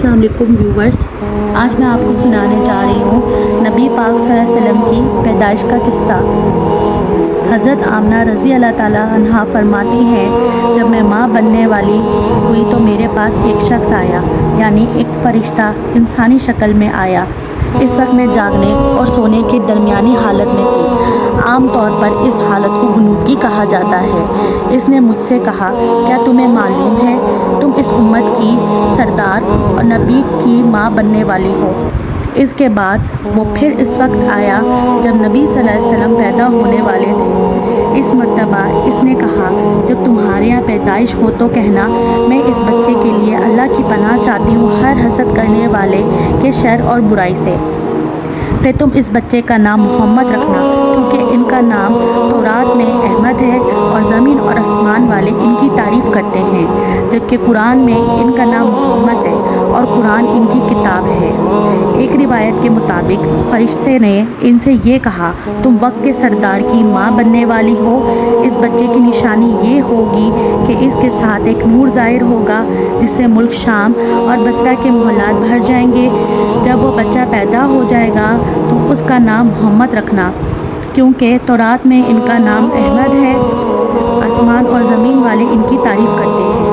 السلام علیکم ویورز، آج میں آپ کو سنانے جا رہی ہوں نبی پاک صلی اللہ علیہ وسلم کی پیدائش کا قصہ۔ حضرت آمنہ رضی اللہ تعالیٰ عنہا فرماتی ہیں، جب میں ماں بننے والی ہوئی تو میرے پاس ایک شخص آیا، یعنی ایک فرشتہ انسانی شکل میں آیا۔ اس وقت میں جاگنے اور سونے کے درمیانی حالت میں تھی۔ عام طور پر اس حالت کو غنودگی کہا جاتا ہے۔ اس نے مجھ سے کہا، کیا تمہیں معلوم ہے تم اس امت کی سردار اور نبی کی ماں بننے والی ہو؟ اس کے بعد وہ پھر اس وقت آیا جب نبی صلی اللہ علیہ وسلم پیدا ہونے والے تھے۔ اس مرتبہ اس نے کہا، جب تمہارے یہاں پیدائش ہو تو کہنا، میں اس بچے کے لیے اللہ کی پناہ چاہتی ہوں ہر حسد کرنے والے کے شر اور برائی سے۔ پھر تم اس بچے کا نام محمد رکھنا، کیونکہ ان کا نام تورات میں احمد ہے اور زمین اور آسمان والے ان کی تعریف کرتے ہیں، جبکہ قرآن میں ان کا نام محمد ہے اور قرآن ان کی کتاب ہے۔ ایک روایت کے مطابق فرشتے نے ان سے یہ کہا، تم وقت کے سردار کی ماں بننے والی ہو۔ اس بچے کی نشانی یہ ہوگی کہ اس کے ساتھ ایک نور ظاہر ہوگا جس سے ملک شام اور بصرہ کے محلات بھر جائیں گے۔ جب وہ بچہ پیدا ہو جائے گا تو اس کا نام محمد رکھنا، کیونکہ تورات میں ان کا نام احمد ہے، آسمان اور زمین والے ان کی تعریف کرتے ہیں،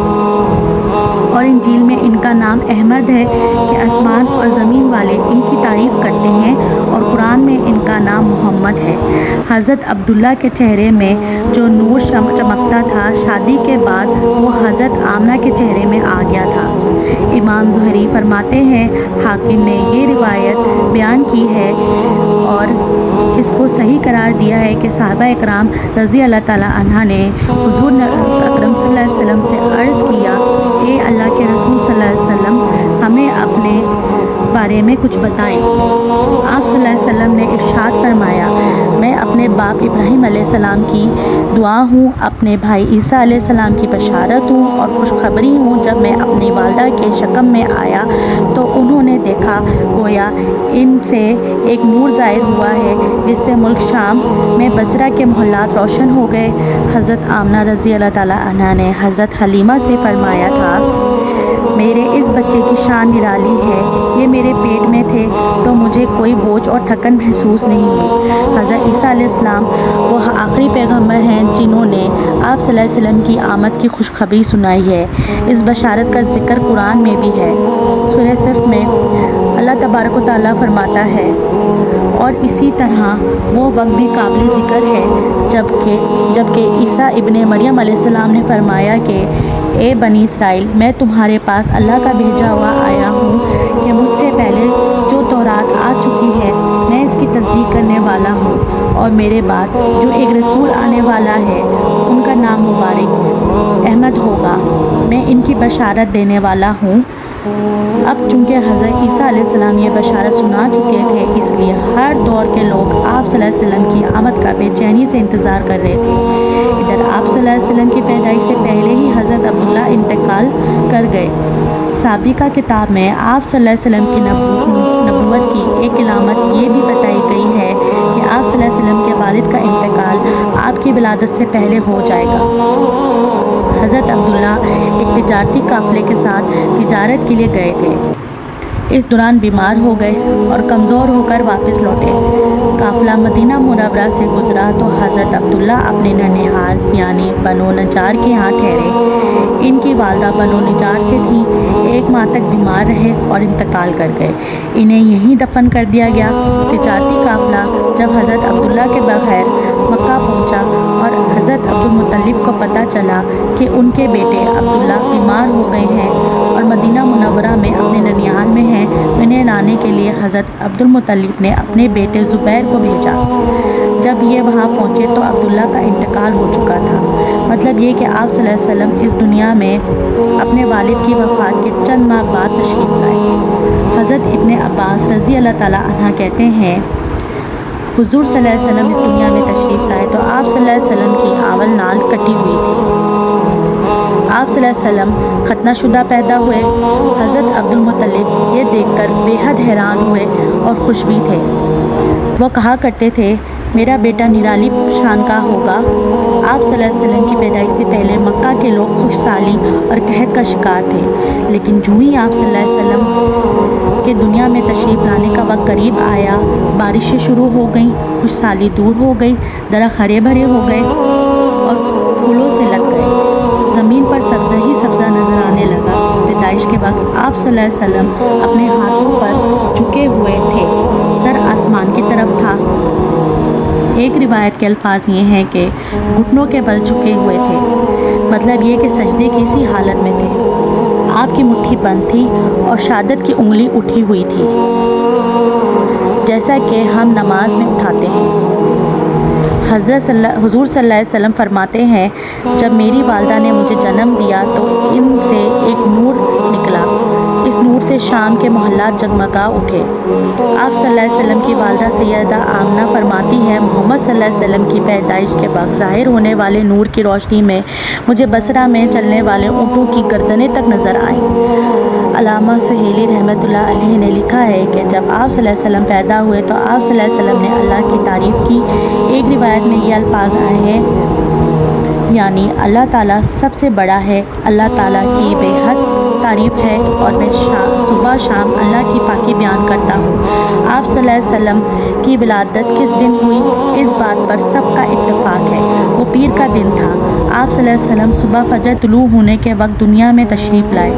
اور انجیل میں ان کا نام احمد ہے کہ آسمان اور زمین والے ان کی تعریف کرتے ہیں، اور قرآن میں ان کا نام محمد ہے۔ حضرت عبداللہ کے چہرے میں جو نور چمکتا تھا، شادی کے بعد وہ حضرت آمنہ کے چہرے میں آ گیا تھا۔ امام زہری فرماتے ہیں، حاکم نے یہ روایت بیان کی ہے اور اس کو صحیح قرار دیا ہے کہ صحابہ اکرام رضی اللہ تعالیٰ عنہ نے حضور اکرم صلی اللہ علیہ وسلم سے عرض کیا، اے اللہ کے رسول صلی اللہ علیہ وسلم، ہمیں اپنے بارے میں کچھ بتائیں۔ آپ صلی اللہ علیہ وسلم نے ارشاد فرمایا، میں اپنے باپ ابراہیم علیہ السلام کی دعا ہوں، اپنے بھائی عیسیٰ علیہ السلام کی بشارت ہوں اور خوشخبری ہوں۔ جب میں اپنی والدہ کے شکم میں آیا تو انہوں نے دیکھا گویا ان سے ایک نور ظاہر ہوا ہے جس سے ملک شام میں بصرہ کے محلات روشن ہو گئے۔ حضرت آمنہ رضی اللہ تعالیٰ عنہا نے حضرت حلیمہ سے فرمایا تھا، میرے اس بچے کی شان نرالی ہے، یہ میرے پیٹ میں تھے تو مجھے کوئی بوجھ اور تھکن محسوس نہیں ہوئی۔ حضرت عیسیٰ علیہ السلام وہ آخری پیغمبر ہیں جنہوں نے آپ صلی اللہ علیہ وسلم کی آمد کی خوشخبری سنائی ہے۔ اس بشارت کا ذکر قرآن میں بھی ہے۔ سورہ صف میں اللہ تبارک و تعالیٰ فرماتا ہے، اور اسی طرح وہ وقت بھی قابل ذکر ہے جبکہ عیسیٰ ابن مریم علیہ السلام نے فرمایا کہ اے بنی اسرائیل، میں تمہارے پاس اللہ کا بھیجا ہوا آیا ہوں کہ مجھ سے پہلے جو تورات آ چکی ہے میں اس کی تصدیق کرنے والا ہوں، اور میرے بعد جو ایک رسول آنے والا ہے ان کا نام مبارک احمد ہوگا، میں ان کی بشارت دینے والا ہوں۔ اب چونکہ حضرت عیسیٰ علیہ السلام یہ بشارت سنا چکے تھے، اس لیے ہر دور کے لوگ آپ صلی اللہ علیہ وسلم کی آمد کا بے چینی سے انتظار کر رہے تھے۔ ادھر آپ صلی اللہ علیہ وسلم کی پیدائش سے پہلے ہی حضرت عبداللہ انتقال کر گئے۔ سابقہ کتاب میں آپ صلی اللہ علیہ وسلم کی نبوت کی ایک علامت یہ بھی بتائی گئی ہے کہ آپ صلی اللہ علیہ وسلم کے والد کا انتقال آپ کی ولادت سے پہلے ہو جائے گا۔ حضرت عبداللہ ایک تجارتی قافلے کے ساتھ تجارت کے لیے گئے تھے۔ اس دوران بیمار ہو گئے اور کمزور ہو کر واپس لوٹے۔ قافلہ مدینہ منورہ سے گزرا تو حضرت عبداللہ اپنے ننھیال یعنی بنو نجار کے ہاں ٹھہرے۔ ان کی والدہ بنو نجار سے تھیں، 1 ماہ تک بیمار رہے اور انتقال کر گئے۔ انہیں یہیں دفن کر دیا گیا۔ تجارتی قافلہ جب حضرت عبداللہ کے بغیر مکہ پہنچا اور حضرت عبدالمطلب کو پتہ چلا کہ ان کے بیٹے عبداللہ بیمار ہو گئے ہیں اور مدینہ منورہ میں اپنے ننھیال میں ہیں، تو انہیں لانے کے لیے حضرت عبدالمطلب نے اپنے بیٹے زبیر کو بھیجا۔ جب یہ وہاں پہنچے تو عبداللہ کا انتقال ہو چکا تھا۔ مطلب یہ کہ آپ صلی اللہ علیہ وسلم اس دنیا میں اپنے والد کی وفات کے چند ماہ بعد تشریف لائے۔ حضرت ابن عباس رضی اللہ تعالیٰ عنہ کہتے ہیں، حضور صلی اللہ علیہ وسلم اس دنیا میں تشریف لائے تو آپ صلی اللہ علیہ وسلم کی آول نال کٹی ہوئی تھی۔ آپ صلی اللہ علیہ وسلم ختنہ شدہ پیدا ہوئے۔ حضرت عبدالمطلب یہ دیکھ کر بے حد حیران ہوئے اور خوش بھی تھے۔ وہ کہا کرتے تھے، میرا بیٹا نرالی شان کا ہوگا آپ صلی اللہ علیہ وسلم کی پیدائش سے پہلے مکہ کے لوگ خوشحالی اور قحط کا شکار تھے، لیکن جو ہی آپ صلی اللہ علیہ وسلم کے دنیا میں تشریف لانے کا وقت قریب آیا، بارشیں شروع ہو گئیں، خوشحالی دور ہو گئی، درخت ہرے بھرے ہو گئے اور پھولوں سے لگ گئے، زمین پر سبزہ ہی سبزہ نظر آنے لگا۔ پیدائش کے وقت آپ صلی اللہ علیہ وسلم اپنے ہاتھوں پر جھکے ہوئے تھے، سر آسمان کی طرف تھا۔ ایک روایت کے الفاظ یہ ہیں کہ گھٹنوں کے بل جھکے ہوئے تھے، مطلب یہ کہ سجدے کی سی حالت میں تھے۔ آپ کی مٹھی بند تھی اور شہادت کی انگلی اٹھی ہوئی تھی، جیسا کہ ہم نماز میں اٹھاتے ہیں۔ حضور صلی اللہ علیہ وسلم فرماتے ہیں، جب میری والدہ نے مجھے جنم دیا تو ان سے ایک نور نکلا، اس نور سے شام کے محلات جگمگا اٹھے۔ آپ صلی اللہ علیہ وسلم کی والدہ سیدہ آمنہ فرماتی ہیں، محمد صلی اللہ علیہ وسلم کی پیدائش کے وقت ظاہر ہونے والے نور کی روشنی میں مجھے بصرہ میں چلنے والے اونٹوں کی گردنیں تک نظر آئیں۔ علامہ سہیلی رحمۃ اللہ علیہ نے لکھا ہے کہ جب آپ صلی اللہ علیہ وسلم پیدا ہوئے تو آپ صلی اللہ علیہ وسلم نے اللہ کی تعریف کی۔ ایک روایت میں یہ الفاظ آئے ہیں، یعنی اللہ تعالیٰ سب سے بڑا ہے، اللہ تعالیٰ کی بے حد تعریف ہے اور میں صبح شام اللہ کی پاکی بیان کرتا ہوں۔ آپ صلی اللہ علیہ وسلم کی ولادت کس دن ہوئی، اس بات پر سب کا اتفاق ہے، وہ پیر کا دن تھا۔ آپ صلی اللہ علیہ وسلم صبح فجر طلوع ہونے کے وقت دنیا میں تشریف لائے۔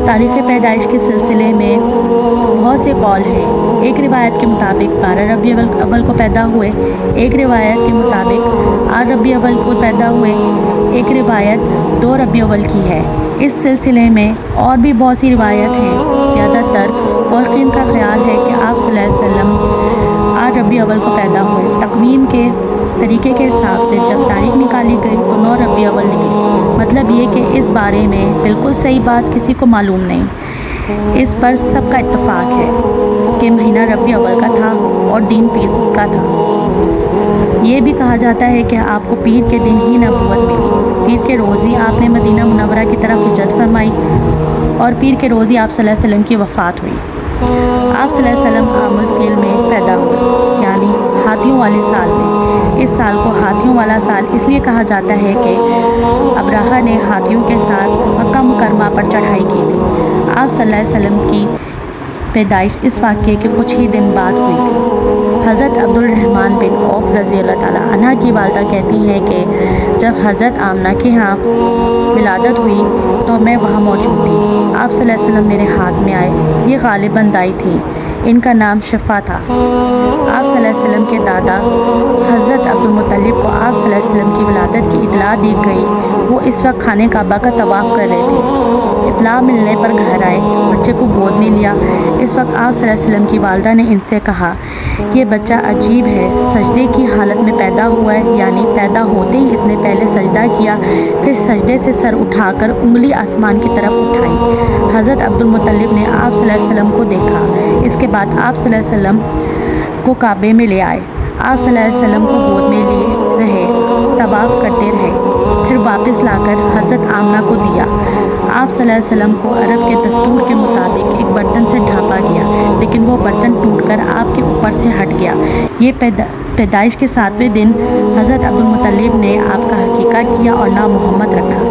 تاریخ پیدائش کے سلسلے میں بہت سے قول ہیں۔ ایک روایت کے مطابق 12 ربیع الاول کو پیدا ہوئے، ایک روایت کے مطابق 8 ربیع الاول کو پیدا ہوئے، ایک روایت 2 ربیع الاول کی ہے۔ اس سلسلے میں اور بھی بہت سی روایت ہیں۔ زیادہ تر مورخین کا خیال ہے کہ آپ صلی اللہ علیہ وسلم 8 ربیع الاول کو پیدا ہوئے۔ تقویم کے طریقے کے حساب سے جب تاریخ نکالی گئی تو 9 ربیع الاول نکلی، مطلب یہ کہ اس بارے میں بالکل صحیح بات کسی کو معلوم نہیں۔ اس پر سب کا اتفاق ہے کہ مہینہ ربیع الاول کا تھا اور دین پیر کا تھا۔ یہ بھی کہا جاتا ہے کہ آپ کو پیر کے دن ہی نبوت ملی، پیر کے روز ہی آپ نے مدینہ منورہ کی طرف ہجرت فرمائی اور پیر کے روز ہی آپ صلی اللہ علیہ وسلم کی وفات ہوئی۔ آپ صلی اللہ علیہ وسلم عام الفیل میں پیدا ہوئے، یعنی ہاتھیوں والے سال میں۔ اس سال کو ہاتھیوں والا سال اس لیے کہا جاتا ہے کہ ابرہہ نے ہاتھیوں کے ساتھ مکہ مکرمہ پر چڑھائی کی تھی۔ آپ صلی اللہ علیہ وسلم کی پیدائش اس واقعے کے کچھ ہی دن بعد ہوئی تھی۔ حضرت عبد الرحمن بن عوف رضی اللہ تعالیٰ عنہ کی والدہ کہتی ہیں کہ جب حضرت آمنہ کے ہاں ولادت ہوئی تو میں وہاں موجود تھی۔ آپ صلی اللہ علیہ وسلم میرے ہاتھ میں آئے، یہ غالباً دائی تھی، ان کا نام شفا تھا۔ آپ صلی اللہ علیہ وسلم کے دادا حضرت عبد المطلب کو آپ صلی اللہ علیہ وسلم کی ولادت کی اطلاع دی گئی۔ وہ اس وقت خانہ کعبہ کا طواف کر رہے تھے۔ اطلاع ملنے پر گھر آئے، بچے کو گود میں لیا۔ اس وقت آپ صلی اللہ علیہ وسلم کی والدہ نے ان سے کہا، یہ بچہ عجیب ہے، سجدے کی حالت میں پیدا ہوا ہے، یعنی پیدا ہوتے ہی اس نے پہلے سجدہ کیا، پھر سجدے سے سر اٹھا کر انگلی آسمان کی طرف اٹھائی۔ حضرت عبد المطلب نے آپ صلی اللہ علیہ وسلم کو دیکھا۔ اس کے بعد آپ صلی اللہ علیہ وسلم کو کعبے میں لے آئے۔ آپ صلی اللہ علیہ وسلم کو گود میں لیے رہے، طواف کرتے رہے، پھر واپس لا کر حضرت آمنہ کو دیا۔ آپ صلی اللہ علیہ وسلم کو عرب کے دستور کے مطابق ایک برتن سے ڈھانپا گیا، لیکن وہ برتن ٹوٹ کر آپ کے اوپر سے ہٹ گیا۔ یہ پیدائش کے 7ویں دن حضرت عبد المطلب نے آپ کا عقیقہ کیا اور نام محمد رکھا۔